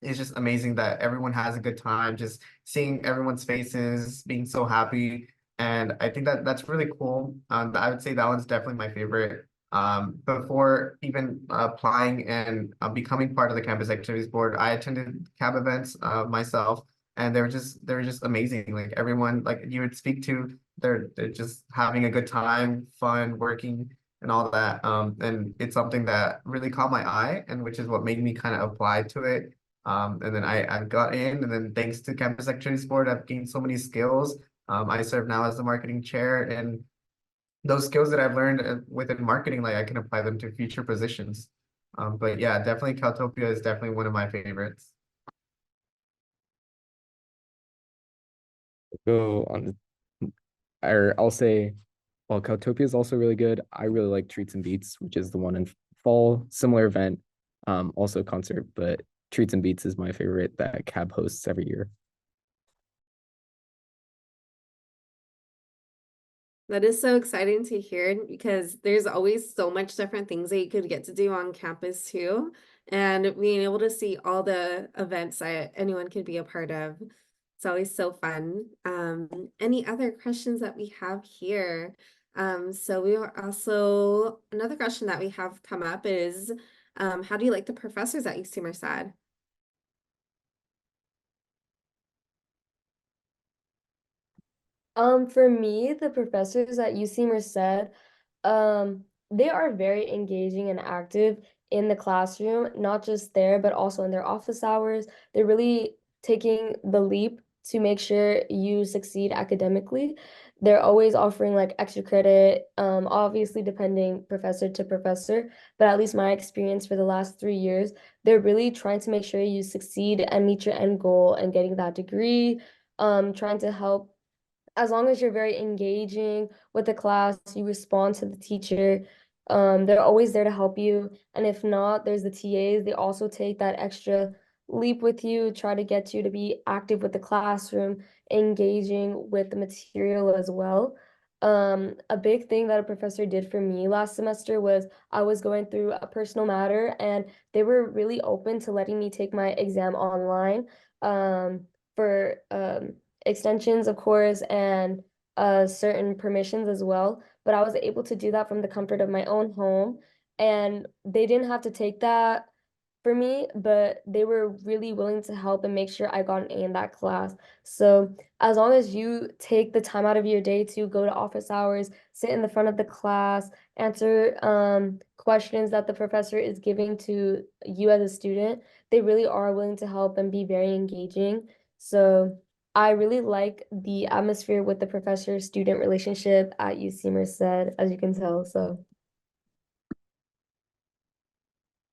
E: it's just amazing that everyone has a good time, just seeing everyone's faces, being so happy. And I think that that's really cool. I would say that one's definitely my favorite. Before even applying and becoming part of the campus activities board, I attended CAB events myself, and they were just amazing. Like everyone, like you would speak to, they're just having a good time, fun, working, and all that. And it's something that really caught my eye, and which is what made me kind of apply to it. And then I got in, and then thanks to campus activities board, I've gained so many skills. I serve now as the marketing chair, and those skills that I've learned within marketing, like I can apply them to future positions. But yeah, definitely Caltopia is definitely one of my favorites.
D: Go on or I'll say, well, Cowtopia is also really good. I really like Treats and Beats, which is the one in fall, similar event, also concert, but Treats and Beats is my favorite that CAB hosts every year.
C: That is so exciting to hear because there's always so much different things that you could get to do on campus too. And being able to see all the events that anyone could be a part of. It's always so fun. Any other questions that we have here? So we are also, another question that we have come up is, how do you like the professors at UC Merced?
G: For me, the professors at UC Merced, they are very engaging and active in the classroom, not just there, but also in their office hours. They're really taking the leap to make sure you succeed academically. They're always offering like extra credit, obviously depending professor to professor, but at least my experience for the last 3 years, they're really trying to make sure you succeed and meet your end goal and getting that degree, trying to help as long as you're very engaging with the class, you respond to the teacher, they're always there to help you. And if not, there's the TAs. They also take that extra leap with you, try to get you to be active with the classroom, engaging with the material as well. A big thing that a professor did for me last semester was I was going through a personal matter, and they were really open to letting me take my exam online, for extensions, of course, and certain permissions as well. But I was able to do that from the comfort of my own home. And they didn't have to take that for me, but they were really willing to help and make sure I got an A in that class. So as long as you take the time out of your day to go to office hours, sit in the front of the class, answer questions that the professor is giving to you as a student, they really are willing to help and be very engaging. So I really like the atmosphere with the professor-student relationship at UC Merced, as you can tell. So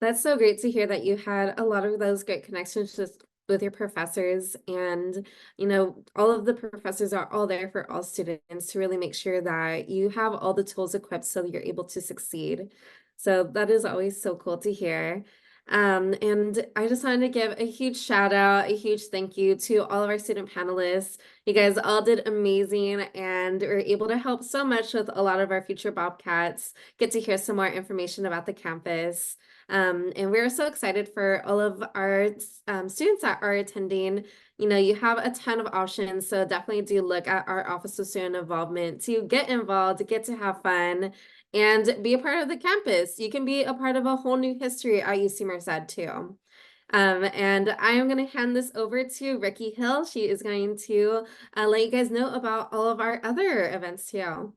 C: That's so great to hear that you had a lot of those great connections just with your professors, and all of the professors are all there for all students to really make sure that you have all the tools equipped so that you're able to succeed. So that is always so cool to hear. And I just wanted to give a huge shout out, a huge thank you to all of our student panelists. You guys all did amazing and were able to help so much with a lot of our future Bobcats, get to hear some more information about the campus. And we're so excited for all of our students that are attending. You know, you have a ton of options, so definitely do look at our Office of Student Involvement to get involved, to get to have fun, and be a part of the campus. You can be a part of a whole new history at UC Merced too. And I am going to hand this over to Ricky Hill. She is going to let you guys know about all of our other events too.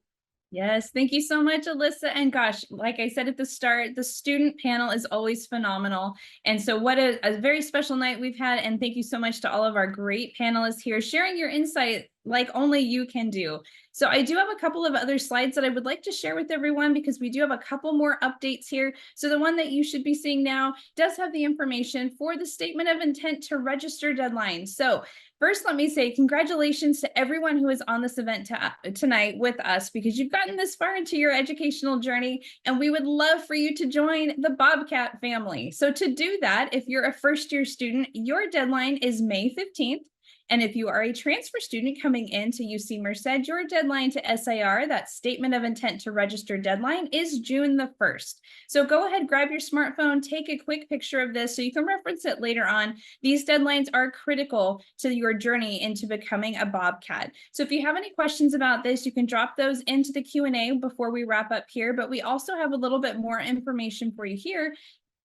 A: Yes, thank you so much, Alyssa. And gosh, like I said at the start, the student panel is always phenomenal. And so what a very special night we've had. And thank you so much to all of our great panelists here sharing your insight like only you can do. So I do have a couple of other slides that I would like to share with everyone because we do have a couple more updates here. So the one that you should be seeing now does have the information for the statement of intent to register deadline. So first, let me say congratulations to everyone who is on this event tonight with us, because you've gotten this far into your educational journey, and we would love for you to join the Bobcat family. So to do that, if you're a first-year student, your deadline is May 15th. And if you are a transfer student coming into UC Merced, your deadline to SIR, that statement of intent to register deadline, is June the 1st. So go ahead, grab your smartphone, take a quick picture of this so you can reference it later on. These deadlines are critical to your journey into becoming a Bobcat. So if you have any questions about this, you can drop those into the Q&A before we wrap up here, but we also have a little bit more information for you here.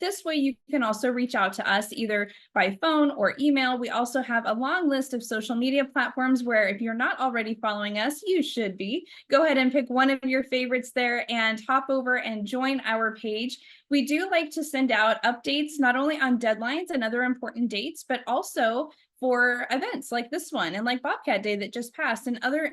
A: This way, you can also reach out to us either by phone or email. We also have a long list of social media platforms where if you're not already following us, you should be. Go ahead and pick one of your favorites there and hop over and join our page. We do like to send out updates not only on deadlines and other important dates, but also for events like this one and like Bobcat Day that just passed and other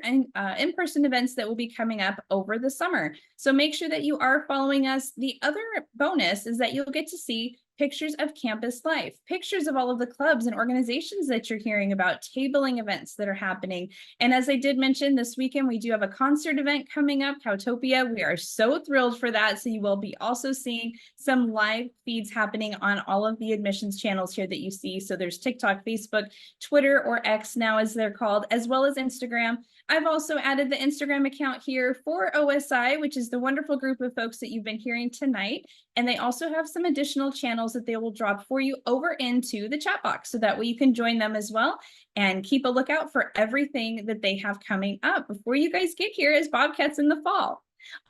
A: in-person events that will be coming up over the summer. So make sure that you are following us. The other bonus is that you'll get to see pictures of campus life, pictures of all of the clubs and organizations that you're hearing about, tabling events that are happening. And as I did mention, this weekend, we do have a concert event coming up, Cowtopia. We are so thrilled for that. So you will be also seeing some live feeds happening on all of the admissions channels here that you see. So there's TikTok, Facebook, Twitter, or X now as they're called, as well as Instagram. I've also added the Instagram account here for OSI, which is the wonderful group of folks that you've been hearing tonight. And they also have some additional channels that they will drop for you over into the chat box. So that way you can join them as well and keep a lookout for everything that they have coming up before you guys get here as Bobcats in the fall.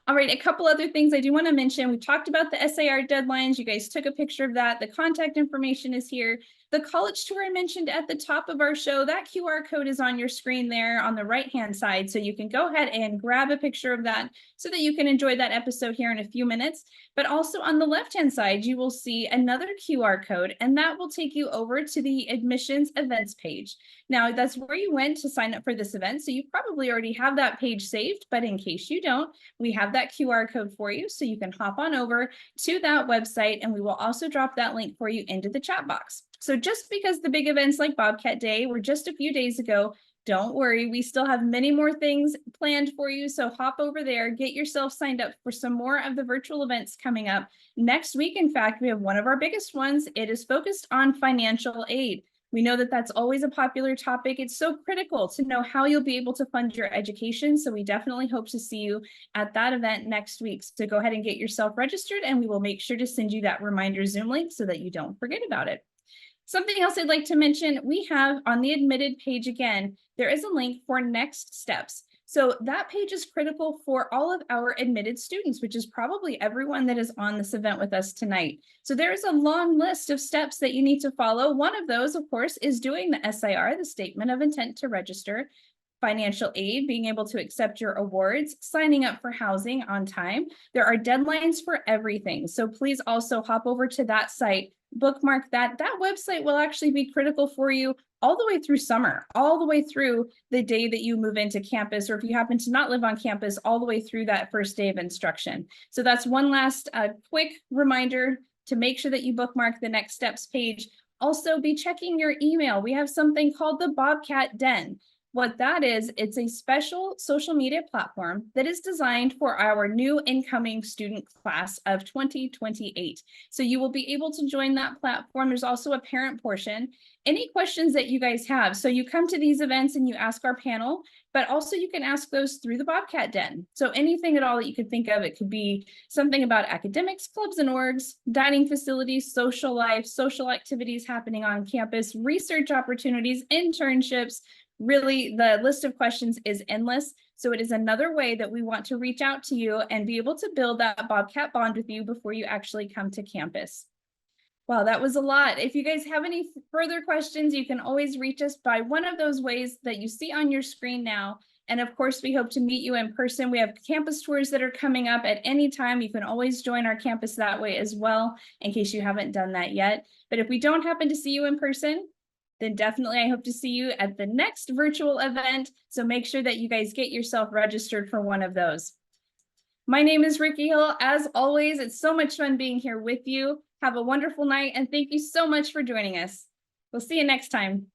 A: All right, a couple other things I do want to mention. We talked about the SIR deadlines. You guys took a picture of that. The contact information is here. The college tour I mentioned at the top of our show, that QR code is on your screen there on the right-hand side. So you can go ahead and grab a picture of that so that you can enjoy that episode here in a few minutes. But also on the left-hand side, you will see another QR code, and that will take you over to the admissions events page. Now, that's where you went to sign up for this event. So you probably already have that page saved, but in case you don't, we have that QR code for you. So you can hop on over to that website, and we will also drop that link for you into the chat box. So just because the big events like Bobcat Day were just a few days ago, don't worry, we still have many more things planned for you. So hop over there, get yourself signed up for some more of the virtual events coming up. Next week, in fact, we have one of our biggest ones. It is focused on financial aid. We know that that's always a popular topic. It's so critical to know how you'll be able to fund your education. So we definitely hope to see you at that event next week. So go ahead and get yourself registered, and we will make sure to send you that reminder Zoom link so that you don't forget about it. Something else I'd like to mention, we have on the admitted page again, there is a link for next steps. So that page is critical for all of our admitted students, which is probably everyone that is on this event with us tonight. So there is a long list of steps that you need to follow. One of those, of course, is doing the SIR, the Statement of Intent to Register, financial aid, being able to accept your awards, signing up for housing on time. There are deadlines for everything. So please also hop over to that site, bookmark that. That website will actually be critical for you all the way through summer, all the way through the day that you move into campus, or if you happen to not live on campus, all the way through that first day of instruction. So that's one last quick reminder to make sure that you bookmark the next steps page. Also be checking your email. We have something called the Bobcat Den. What that is, it's a special social media platform that is designed for our new incoming student class of 2028. So you will be able to join that platform. There's also a parent portion. Any questions that you guys have. So you come to these events and you ask our panel, but also you can ask those through the Bobcat Den. So anything at all that you could think of, it could be something about academics, clubs and orgs, dining facilities, social life, social activities happening on campus, research opportunities, internships. Really, the list of questions is endless. So it is another way that we want to reach out to you and be able to build that Bobcat bond with you before you actually come to campus. Wow, that was a lot. If you guys have any further questions, you can always reach us by one of those ways that you see on your screen now. And of course, we hope to meet you in person. We have campus tours that are coming up at any time. You can always join our campus that way as well, in case you haven't done that yet. But if we don't happen to see you in person, then definitely I hope to see you at the next virtual event. So make sure that you guys get yourself registered for one of those. My name is Ricky Hill. As always, it's so much fun being here with you. Have a wonderful night, and thank you so much for joining us. We'll see you next time.